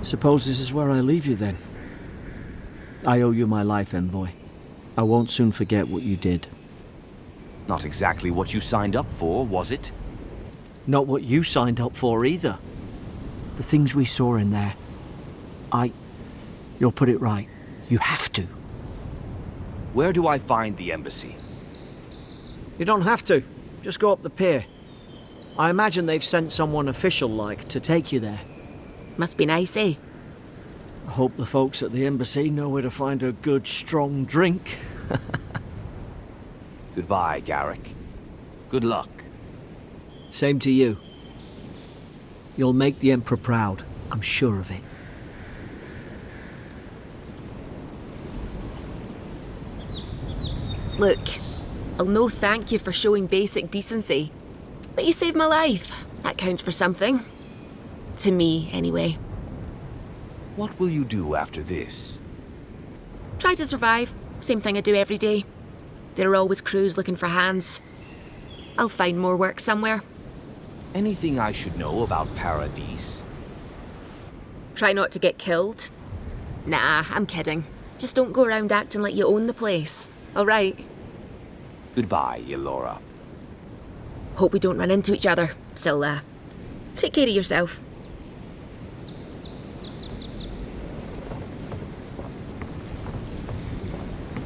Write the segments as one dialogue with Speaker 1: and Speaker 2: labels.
Speaker 1: Suppose this is where I leave you then. I owe you my life, envoy. I won't soon forget what you did.
Speaker 2: Not exactly what you signed up for, was it?
Speaker 1: Not what you signed up for either. The things we saw in there. You'll put it right. You have to.
Speaker 2: Where do I find the embassy?
Speaker 1: You don't have to. Just go up the pier. I imagine they've sent someone official-like to take you there.
Speaker 3: Must be nice, eh?
Speaker 1: I hope the folks at the embassy know where to find a good, strong drink.
Speaker 2: Goodbye, Garrick. Good luck.
Speaker 1: Same to you. You'll make the Emperor proud. I'm sure of it.
Speaker 3: Look, I'll no thank you for showing basic decency. But you saved my life. That counts for something. To me, anyway.
Speaker 2: What will you do after this?
Speaker 3: Try to survive. Same thing I do every day. There are always crews looking for hands. I'll find more work somewhere.
Speaker 2: Anything I should know about Paradise?
Speaker 3: Try not to get killed. Nah, I'm kidding. Just don't go around acting like you own the place. Alright?
Speaker 2: Goodbye, Elora.
Speaker 3: Hope we don't run into each other. Still, take care of yourself.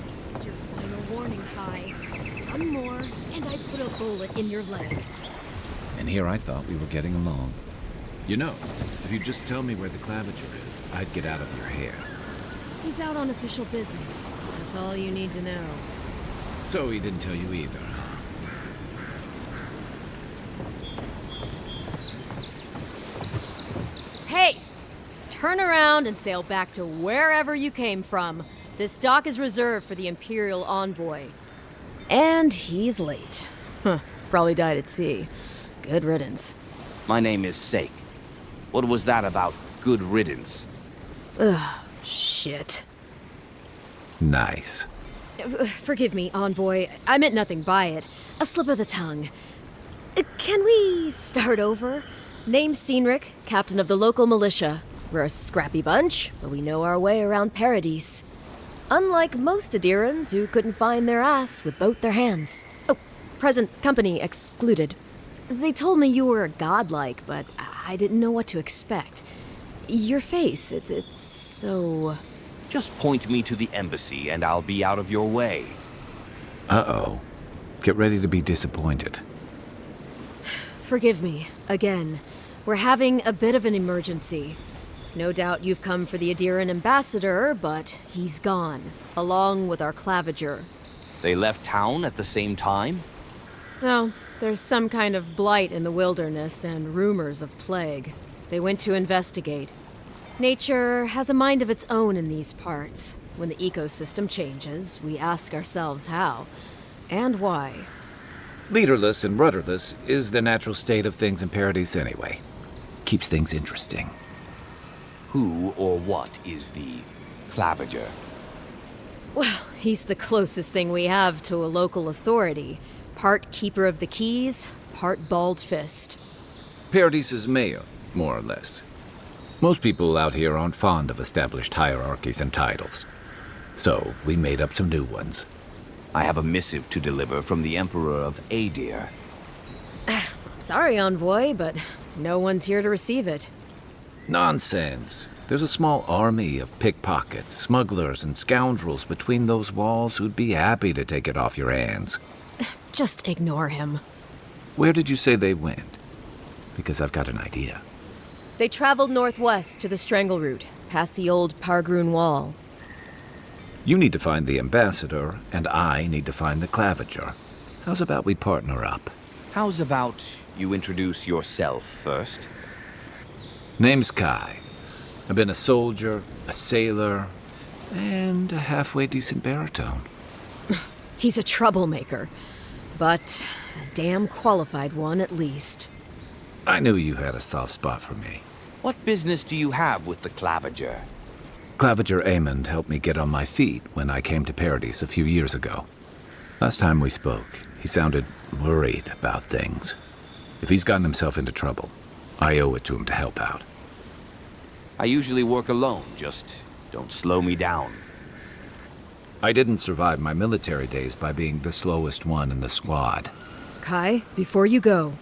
Speaker 4: This is your final warning, Kai. One more, and I put a bullet in your leg.
Speaker 5: And here I thought we were getting along. You know, if you'd just tell me where the claviger is, I'd get out of your hair.
Speaker 4: He's out on official business. That's all you need to know.
Speaker 5: So he didn't tell you either, huh?
Speaker 4: Hey! Turn around and sail back to wherever you came from. This dock is reserved for the Imperial Envoy. And he's late. Huh. Probably died at sea. Good riddance.
Speaker 2: My name is Saik. What was that about good riddance?
Speaker 4: Ugh, shit.
Speaker 5: Nice.
Speaker 4: Forgive me, Envoy. I meant nothing by it. A slip of the tongue. Can we start over? Name's Cynric, captain of the local militia. We're a scrappy bunch, but we know our way around Paradise. Unlike most Adirans who couldn't find their ass with both their hands. Oh, present company excluded. They told me you were godlike, but I didn't know what to expect. Your face, it's so...
Speaker 2: Just point me to the embassy and I'll be out of your way.
Speaker 5: Uh-oh. Get ready to be disappointed.
Speaker 4: Forgive me, again. We're having a bit of an emergency. No doubt you've come for the Adiran ambassador, but he's gone, along with our claviger.
Speaker 2: They left town at the same time?
Speaker 4: Well, there's some kind of blight in the wilderness and rumors of plague. They went to investigate. Nature has a mind of its own in these parts. When the ecosystem changes, we ask ourselves how and why.
Speaker 5: Leaderless and rudderless is the natural state of things in Paradise anyway. Keeps things interesting.
Speaker 2: Who or what is the claviger?
Speaker 4: Well, he's the closest thing we have to a local authority. Part keeper of the keys, part bald fist.
Speaker 5: Paradise's mayor, more or less. Most people out here aren't fond of established hierarchies and titles. So, we made up some new ones.
Speaker 2: I have a missive to deliver from the Emperor of Adir.
Speaker 4: Sorry, Envoy, but no one's here to receive it.
Speaker 5: Nonsense. There's a small army of pickpockets, smugglers, and scoundrels between those walls who'd be happy to take it off your hands.
Speaker 4: Just ignore him.
Speaker 5: Where did you say they went? Because I've got an idea.
Speaker 4: They traveled northwest to the Strangle Route, past the old Pargroon Wall.
Speaker 5: You need to find the ambassador, and I need to find the claviger. How's about we partner up?
Speaker 2: How's about you introduce yourself first?
Speaker 5: Name's Kai. I've been a soldier, a sailor, and a halfway decent baritone.
Speaker 4: He's a troublemaker, but a damn qualified one at least.
Speaker 5: I knew you had a soft spot for me.
Speaker 2: What business do you have with the claviger?
Speaker 5: Claviger Aemond helped me get on my feet when I came to Paradise a few years ago. Last time we spoke, he sounded worried about things. If he's gotten himself into trouble, I owe it to him to help out.
Speaker 2: I usually work alone, just don't slow me down.
Speaker 5: I didn't survive my military days by being the slowest one in the squad.
Speaker 4: Kai, before you go,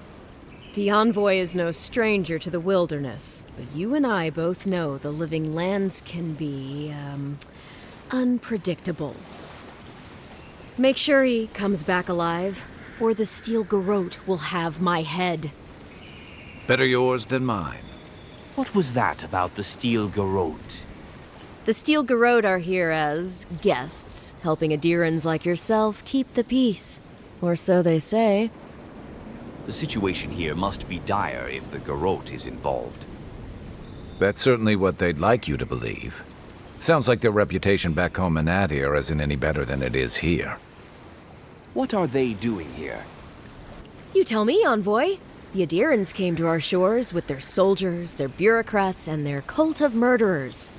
Speaker 4: the Envoy is no stranger to the wilderness, but you and I both know the living lands can be, unpredictable. Make sure he comes back alive, or the Steel Garrote will have my head.
Speaker 5: Better yours than mine.
Speaker 2: What was that about the Steel Garrote?
Speaker 4: The Steel Garrote are here as guests, helping Adirans like yourself keep the peace. Or so they say.
Speaker 2: The situation here must be dire if the Garrote is involved.
Speaker 5: That's certainly what they'd like you to believe. Sounds like their reputation back home in Adir isn't any better than it is here.
Speaker 2: What are they doing here?
Speaker 4: You tell me, Envoy. The Adirans came to our shores with their soldiers, their bureaucrats, and their cult of murderers.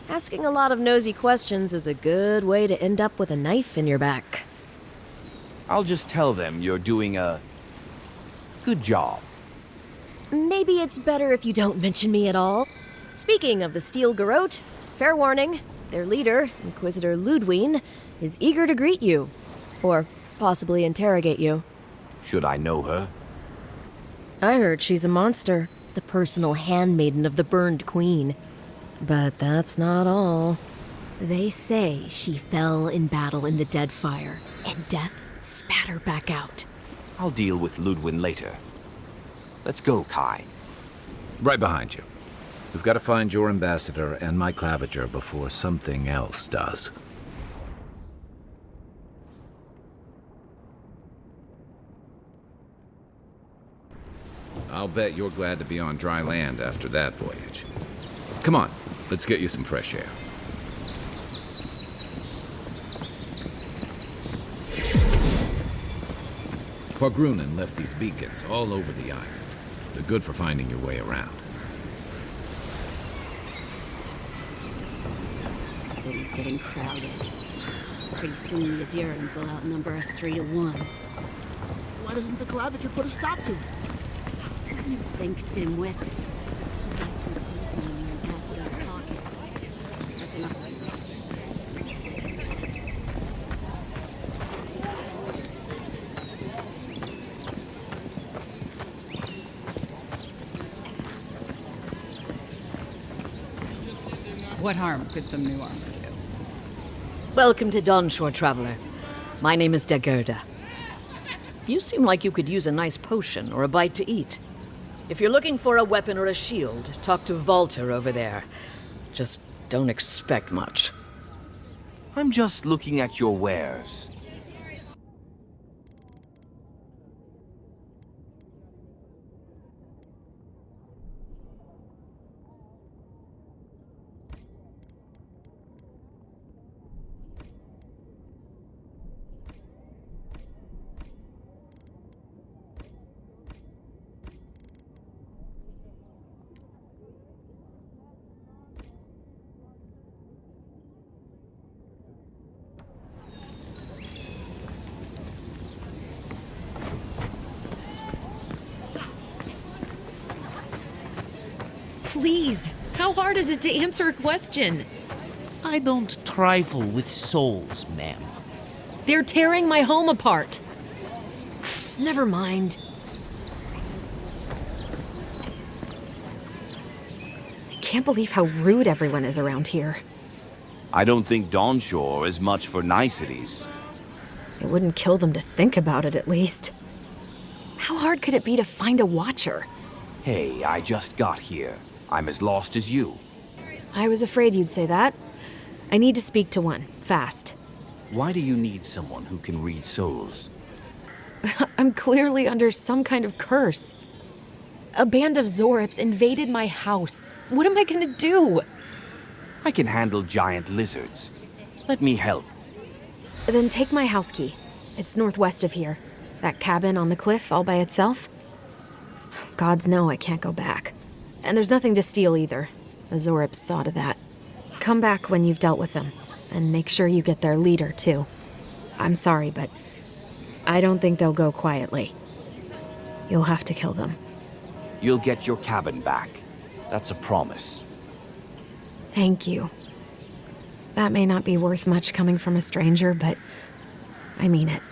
Speaker 4: Asking a lot of nosy questions is a good way to end up with a knife in your back.
Speaker 2: I'll just tell them you're doing a good job.
Speaker 4: Maybe it's better if you don't mention me at all. Speaking of the Steel Garrote, fair warning, their leader, Inquisitor Ludwine, is eager to greet you. Or possibly interrogate you.
Speaker 2: Should I know her?
Speaker 4: I heard she's a monster, the personal handmaiden of the Burned Queen. But that's not all. They say she fell in battle in the Deadfire, and death spat her back out.
Speaker 2: I'll deal with Ludwin later. Let's go, Kai.
Speaker 5: Right behind you. We've got to find your ambassador and my claviger before something else does. I'll bet you're glad to be on dry land after that voyage. Come on, let's get you some fresh air. Pargrunen left these beacons all over the island. They're good for finding your way around.
Speaker 6: The city's getting crowded. Pretty soon the Adirans will outnumber us 3-1.
Speaker 7: Why doesn't the claviger put a stop to it?
Speaker 6: You think, dimwit? There's some poison in your ambassador's pocket. That's enough.
Speaker 8: What harm could some new armor do?
Speaker 9: Welcome to Dawnshore, Traveler. My name is Dagerda. You seem like you could use a nice potion or a bite to eat. If you're looking for a weapon or a shield, talk to Walter over there. Just don't expect much.
Speaker 2: I'm just looking at your wares.
Speaker 10: Please, how hard is it to answer a question?
Speaker 7: I don't trifle with souls, ma'am.
Speaker 10: They're tearing my home apart. Never mind. I can't believe how rude everyone is around here.
Speaker 2: I don't think Dawnshore is much for niceties.
Speaker 10: It wouldn't kill them to think about it, at least. How hard could it be to find a watcher?
Speaker 2: Hey, I just got here. I'm as lost as you.
Speaker 10: I was afraid you'd say that. I need to speak to one, fast.
Speaker 2: Why do you need someone who can read souls?
Speaker 10: I'm clearly under some kind of curse. A band of Zorips invaded my house. What am I gonna do?
Speaker 2: I can handle giant lizards. Let me help.
Speaker 10: Then take my house key. It's northwest of here. That cabin on the cliff all by itself. Gods know I can't go back. And there's nothing to steal either. The Zorips saw to that. Come back when you've dealt with them. And make sure you get their leader, too. I'm sorry, but I don't think they'll go quietly. You'll have to kill them.
Speaker 2: You'll get your cabin back. That's a promise.
Speaker 10: Thank you. That may not be worth much coming from a stranger, but I mean it.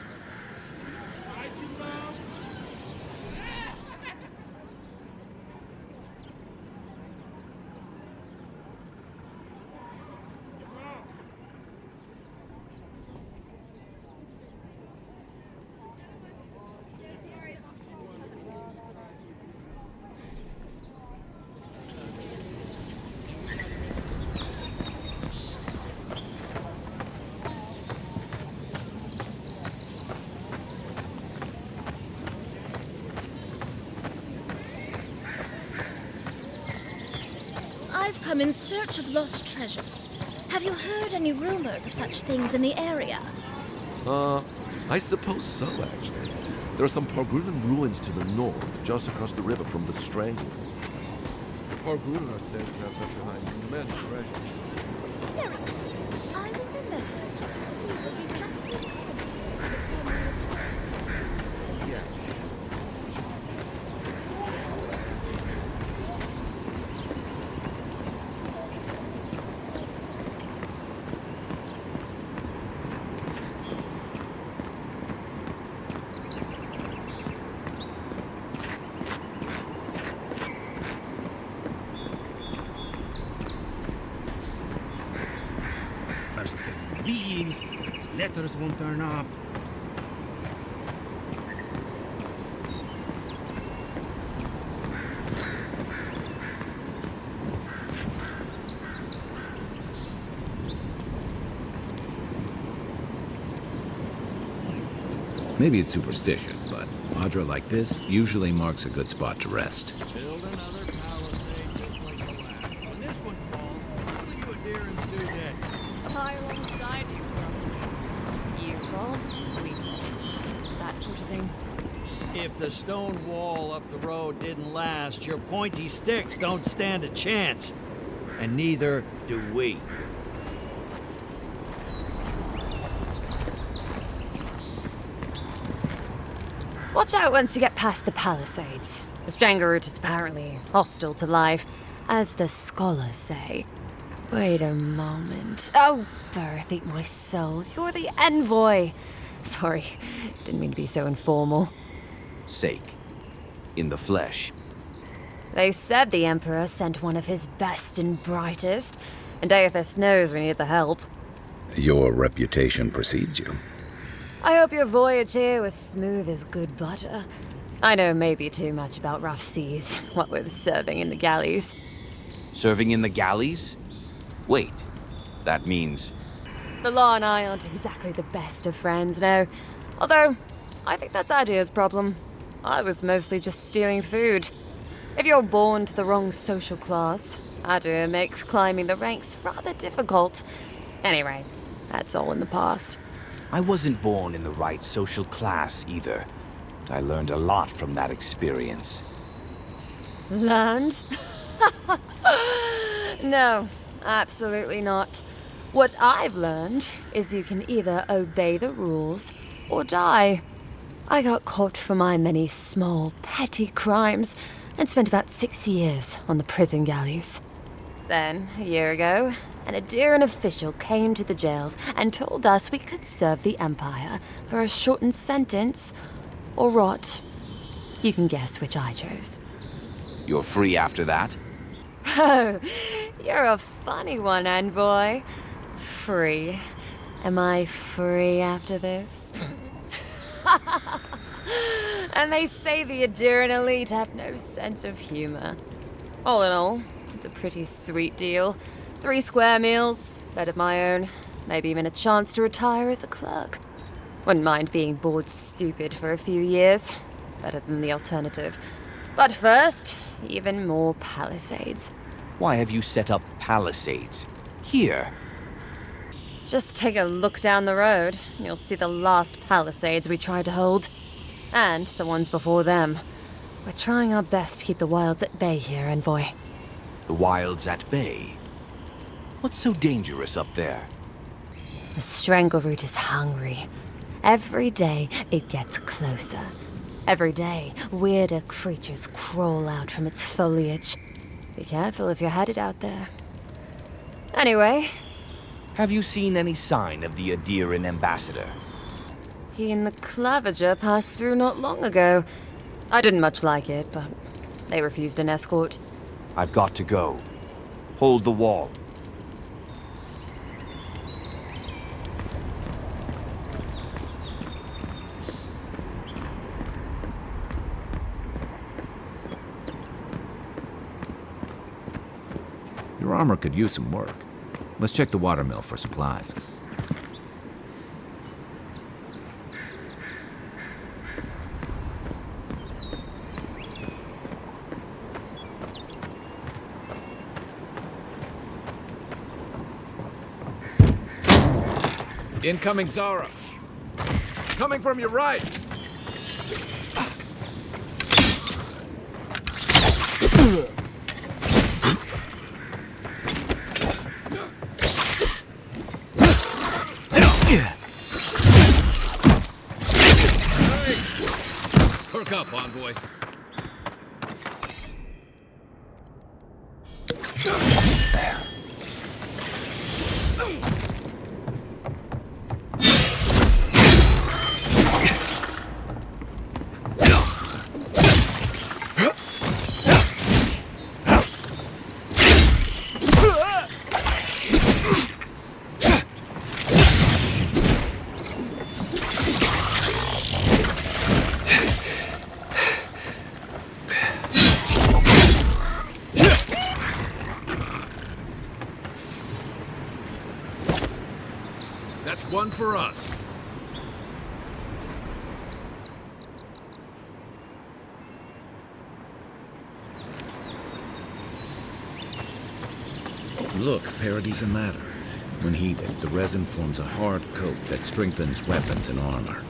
Speaker 11: I've come in search of lost treasures. Have you heard any rumors of such things in the area?
Speaker 12: I suppose so, actually. There are some Pargrunan ruins to the north, just across the river from the Strangle. The Pargrunan are said to have left behind many treasures.
Speaker 11: Very good. I will remember. We will be just in time.
Speaker 12: Yeah.
Speaker 7: First Kevin leaves, his letters won't turn up.
Speaker 5: Maybe it's superstition, but Audra like this usually marks a good spot to rest.
Speaker 1: Build another palisade just like the last. When this one falls, what will you adherents do then?
Speaker 4: Lie alongside you, probably. You fall, we fall. That sort of thing.
Speaker 1: If the stone wall up the road didn't last, your pointy sticks don't stand a chance. And neither do we.
Speaker 4: Watch out once you get past the palisades. The Strangle is apparently hostile to life, as the scholars say. Wait a moment. Oh, Birth, eat my soul. You're the envoy. Sorry, didn't mean to be so informal.
Speaker 2: Saik. In the flesh.
Speaker 4: They said the Emperor sent one of his best and brightest, and Aethys knows we need the help.
Speaker 5: Your reputation precedes you.
Speaker 4: I hope your voyage here was smooth as good butter. I know maybe too much about rough seas, what with serving in the galleys.
Speaker 2: Serving in the galleys? Wait. That means...
Speaker 4: The law and I aren't exactly the best of friends, no. Although, I think that's Adia's problem. I was mostly just stealing food. If you're born to the wrong social class, Adia makes climbing the ranks rather difficult. Anyway, that's all in the past.
Speaker 2: I wasn't born in the right social class either. But I learned a lot from that experience.
Speaker 4: Learned? No, absolutely not. What I've learned is you can either obey the rules or die. I got caught for my many small, petty crimes and spent about 6 years on the prison galleys. Then, a year ago, an Adheran official came to the jails and told us we could serve the Empire for a shortened sentence or rot. You can guess which I chose.
Speaker 2: You're free after that?
Speaker 4: Oh, you're a funny one, envoy. Free. Am I free after this? And they say the Adheran elite have no sense of humor. All in all, it's a pretty sweet deal. 3 square meals, bed of my own, maybe even a chance to retire as a clerk. Wouldn't mind being bored stupid for a few years. Better than the alternative. But first, even more palisades.
Speaker 2: Why have you set up palisades? Here.
Speaker 4: Just take a look down the road, and you'll see the last palisades we tried to hold. And the ones before them. We're trying our best to keep the wilds at bay here, envoy.
Speaker 2: The wilds at bay? What's so dangerous up there?
Speaker 4: The Strangleroot is hungry. Every day, it gets closer. Every day, weirder creatures crawl out from its foliage. Be careful if you're headed out there.
Speaker 3: Anyway,
Speaker 2: Have you seen any sign of the Adiran ambassador?
Speaker 3: he and the Clavager passed through not long ago. I didn't much like it, but they refused an escort.
Speaker 2: I've got to go. Hold the wall.
Speaker 5: Your armor could use some work. Let's check the watermill for supplies.
Speaker 1: Incoming Zarops. Coming from your right. Perk up, Envoy. That's one for us.
Speaker 5: Look, Parodies and Ladder. When heated, the resin forms a hard coat that strengthens weapons and armor.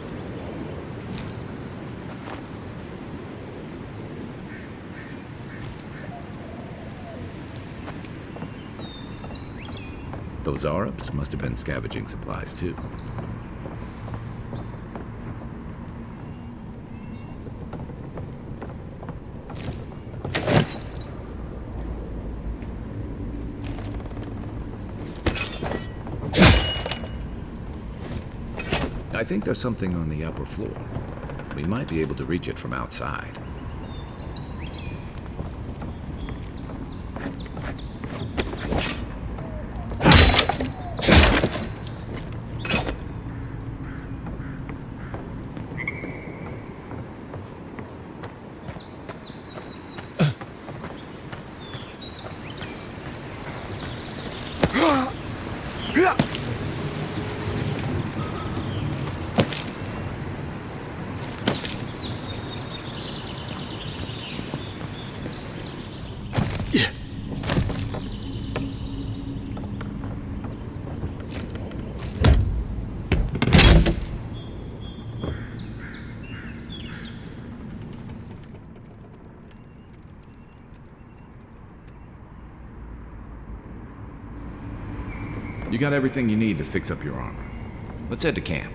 Speaker 5: Those Arabs must have been scavenging supplies, too. I think there's something on the upper floor. We might be able to reach it from outside. You got everything you need to fix up your armor. Let's head to camp.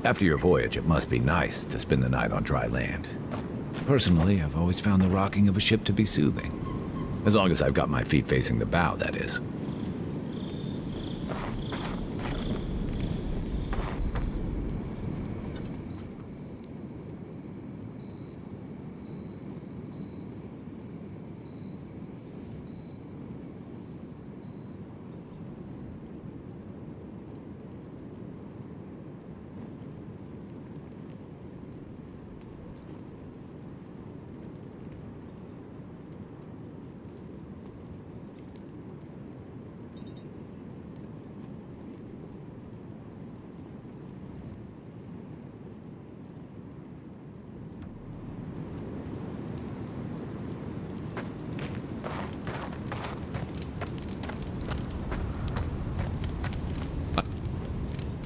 Speaker 5: After your voyage, it must be nice to spend the night on dry land. Personally, I've always found the rocking of a ship to be soothing. As long as I've got my feet facing the bow, that is.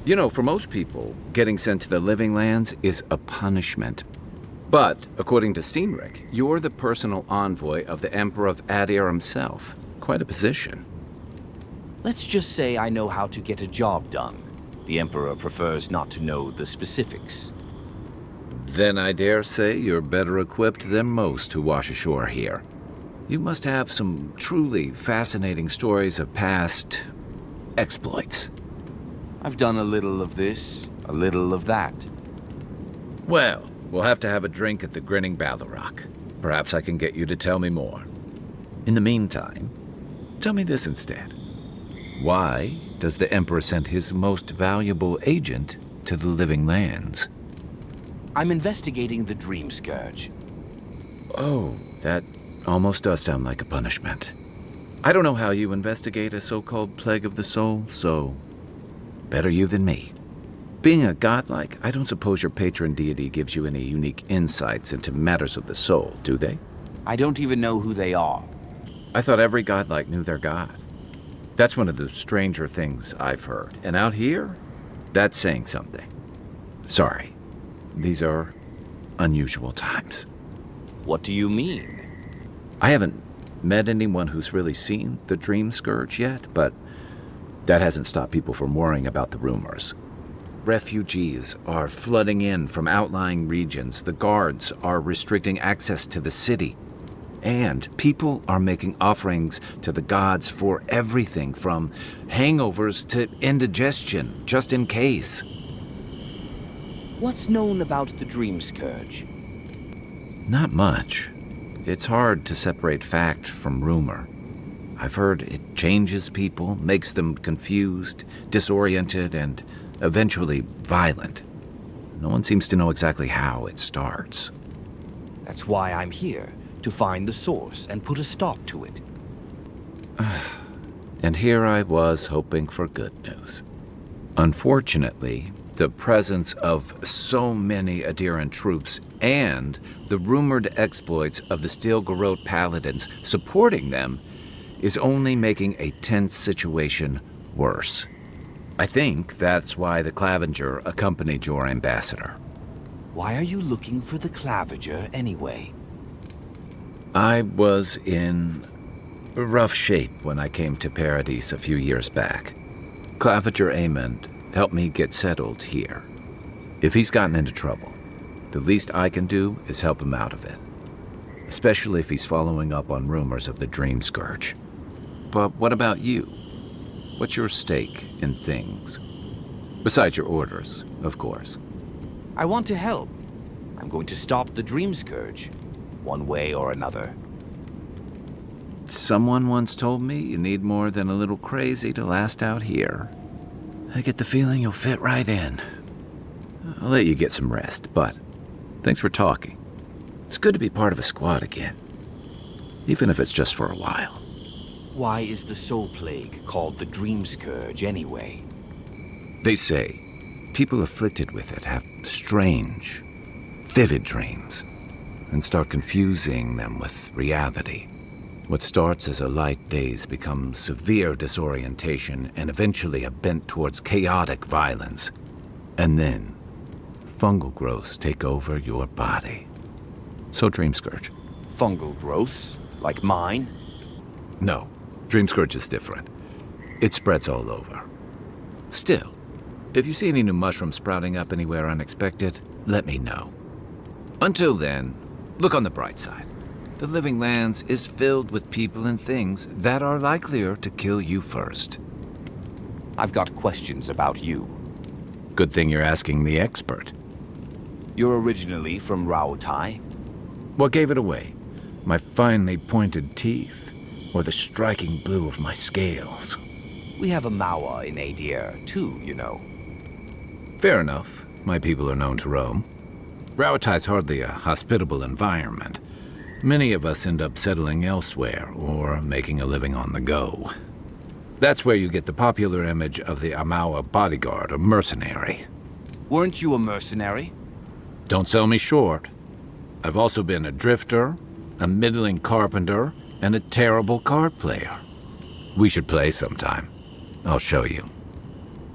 Speaker 5: You know, for most people, getting sent to the Living Lands is a punishment. But, according to Cynric, you're the personal envoy of the Emperor of Adir himself. Quite a position.
Speaker 2: Let's just say I know how to get a job done. The Emperor prefers not to know the specifics.
Speaker 5: Then I dare say you're better equipped than most who wash ashore here. You must have some truly fascinating stories of past exploits.
Speaker 2: I've done a little of this, a little of that.
Speaker 5: Well, we'll have to have a drink at the Grinning Ballarok. Perhaps I can get you to tell me more. In the meantime, tell me this instead. Why does the Emperor send his most valuable agent to the Living Lands?
Speaker 2: I'm investigating the Dream Scourge.
Speaker 5: Oh, that almost does sound like a punishment. I don't know how you investigate a so-called plague of the soul, so better you than me. Being a godlike, I don't suppose your patron deity gives you any unique insights into matters of the soul, do they?
Speaker 2: I don't even know who they are.
Speaker 5: I thought every godlike knew their god. That's one of the stranger things I've heard. And out here, that's saying something. Sorry, these are unusual times.
Speaker 2: What do you mean?
Speaker 5: I haven't met anyone who's really seen the Dream Scourge yet, but that hasn't stopped people from worrying about the rumors. Refugees are flooding in from outlying regions. The guards are restricting access to the city. And people are making offerings to the gods for everything from hangovers to indigestion, just in case.
Speaker 2: What's known about the Dream Scourge?
Speaker 5: Not much. It's hard to separate fact from rumor. I've heard it changes people, makes them confused, disoriented, and eventually violent. No one seems to know exactly how it starts.
Speaker 2: That's why I'm here, to find the source and put a stop to it.
Speaker 5: And here I was hoping for good news. Unfortunately, the presence of so many Adiran troops and the rumored exploits of the Steel Garrote Paladins supporting them is only making a tense situation worse. I think that's why the Clavenger accompanied your ambassador.
Speaker 2: Why are you looking for the Clavenger anyway?
Speaker 5: I was in rough shape when I came to Paradise a few years back. Clavenger Amond helped me get settled here. If he's gotten into trouble, the least I can do is help him out of it. Especially if he's following up on rumors of the Dream Scourge. But what about you? What's your stake in things? Besides your orders, of course.
Speaker 2: I want to help. I'm going to stop the Dream Scourge, one way or another.
Speaker 5: Someone once told me you need more than a little crazy to last out here. I get the feeling you'll fit right in. I'll let you get some rest, but thanks for talking. It's good to be part of a squad again, even if it's just for a while.
Speaker 2: Why is the Soul Plague called the Dream Scourge anyway?
Speaker 5: They say people afflicted with it have strange, vivid dreams and start confusing them with reality. What starts as a light daze becomes severe disorientation and eventually a bent towards chaotic violence. And then, fungal growths take over your body. So Dream Scourge.
Speaker 2: Fungal growths? Like mine?
Speaker 5: No, Dream Scourge is different. It spreads all over. Still, if you see any new mushrooms sprouting up anywhere unexpected, let me know. Until then, look on the bright side. The Living Lands is filled with people and things that are likelier to kill you first.
Speaker 2: I've got questions about you.
Speaker 5: Good thing you're asking the expert.
Speaker 2: You're originally from Rautai?
Speaker 5: What gave it away? My finely pointed teeth, or the striking blue of my scales?
Speaker 2: We have a Mawa in Adir, too, you know.
Speaker 5: Fair enough. My people are known to roam. Rautai's hardly a hospitable environment. Many of us end up settling elsewhere, or making a living on the go. That's where you get the popular image of the Amawa bodyguard or mercenary.
Speaker 2: Weren't you a mercenary?
Speaker 5: Don't sell me short. I've also been a drifter, a middling carpenter, and a terrible card player. We should play sometime. I'll show you.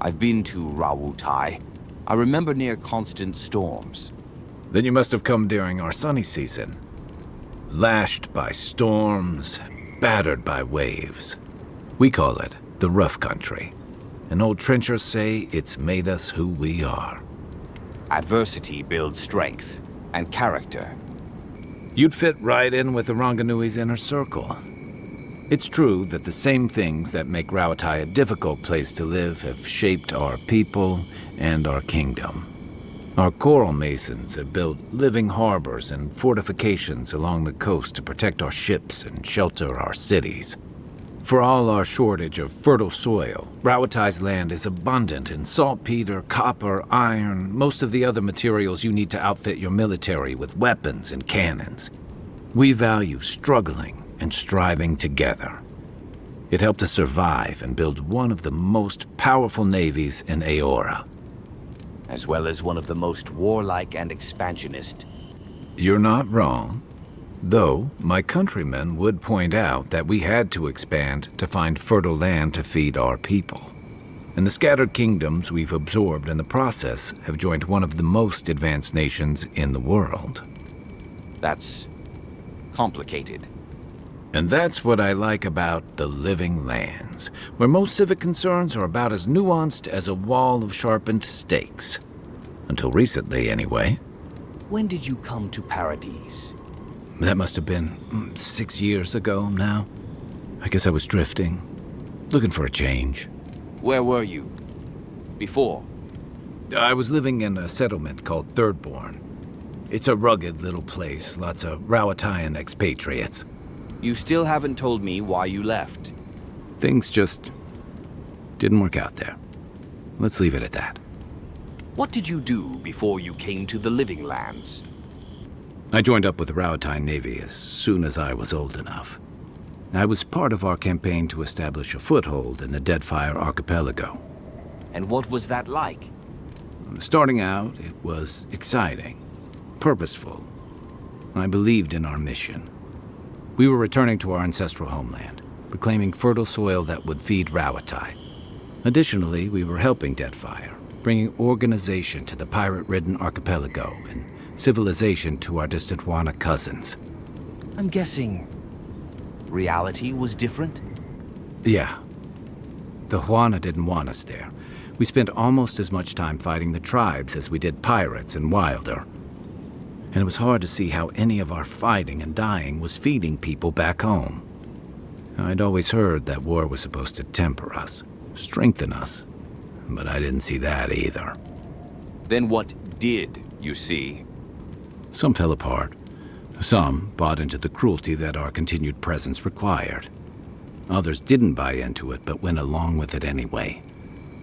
Speaker 2: I've been to Rawutai. I remember near constant storms.
Speaker 5: Then you must have come during our sunny season. Lashed by storms, battered by waves. We call it the rough country. And old trenchers say it's made us who we are.
Speaker 2: Adversity builds strength and character.
Speaker 5: You'd fit right in with the Ranganui's inner circle. It's true that the same things that make Rawutai a difficult place to live have shaped our people and our kingdom. Our coral masons have built living harbors and fortifications along the coast to protect our ships and shelter our cities. For all our shortage of fertile soil, Rawutai's land is abundant in saltpeter, copper, iron, most of the other materials you need to outfit your military with weapons and cannons. We value struggling and striving together. It helped us survive and build one of the most powerful navies in Aora.
Speaker 2: As well as one of the most warlike and expansionist.
Speaker 5: You're not wrong. Though, my countrymen would point out that we had to expand to find fertile land to feed our people. And the scattered kingdoms we've absorbed in the process have joined one of the most advanced nations in the world.
Speaker 2: That's complicated.
Speaker 5: And that's what I like about the Living Lands, where most civic concerns are about as nuanced as a wall of sharpened stakes. Until recently, anyway.
Speaker 2: When did you come to Paradise?
Speaker 5: That must have been 6 years ago now. I guess I was drifting, looking for a change.
Speaker 2: Where were you? Before?
Speaker 5: I was living in a settlement called Thirdborn. It's a rugged little place, lots of Rawataian expatriates.
Speaker 2: You still haven't told me why you left.
Speaker 5: Things just didn't work out there. Let's leave it at that.
Speaker 2: What did you do before you came to the Living Lands?
Speaker 5: I joined up with the Rawataian Navy as soon as I was old enough. I was part of our campaign to establish a foothold in the Deadfire Archipelago.
Speaker 2: And what was that like?
Speaker 5: Starting out, it was exciting, purposeful. I believed in our mission. We were returning to our ancestral homeland, reclaiming fertile soil that would feed Rawutai. Additionally, we were helping Deadfire, bringing organization to the pirate-ridden archipelago and civilization to our distant Wana cousins.
Speaker 2: I'm guessing reality was different?
Speaker 5: Yeah. The Wana didn't want us there. We spent almost as much time fighting the tribes as we did pirates and Wilder. And it was hard to see how any of our fighting and dying was feeding people back home. I'd always heard that war was supposed to temper us, strengthen us, but I didn't see that either.
Speaker 2: Then what did you see?
Speaker 5: Some fell apart. Some bought into the cruelty that our continued presence required. Others didn't buy into it, but went along with it anyway.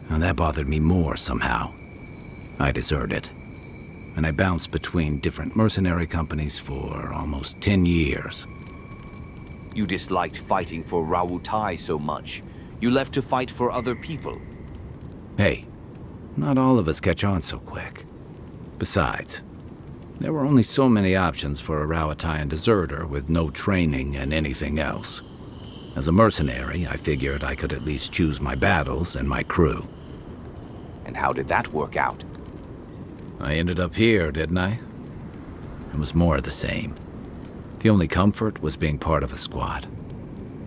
Speaker 5: And that bothered me more somehow. I deserted. And I bounced between different mercenary companies for almost 10 years.
Speaker 2: You disliked fighting for Rawutai so much. You left to fight for other people.
Speaker 5: Hey, not all of us catch on so quick. Besides, there were only so many options for a Rawataian deserter with no training and anything else. As a mercenary, I figured I could at least choose my battles and my crew.
Speaker 2: And how did that work out?
Speaker 5: I ended up here, didn't I? It was more of the same. The only comfort was being part of a squad.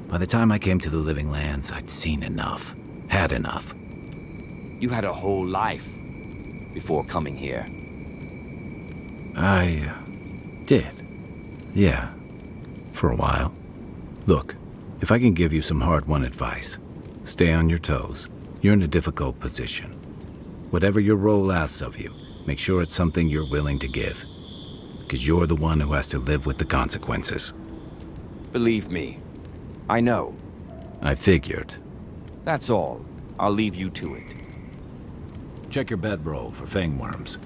Speaker 5: By the time I came to the Living Lands, I'd seen enough, had enough.
Speaker 2: You had a whole life before coming here.
Speaker 5: I did. Yeah, for a while. Look, if I can give you some hard-won advice, stay on your toes. You're in a difficult position. Whatever your role asks of you, make sure it's something you're willing to give. Because you're the one who has to live with the consequences.
Speaker 2: Believe me, I know.
Speaker 5: I figured.
Speaker 2: That's all. I'll leave you to it.
Speaker 5: Check your bedroll for fangworms.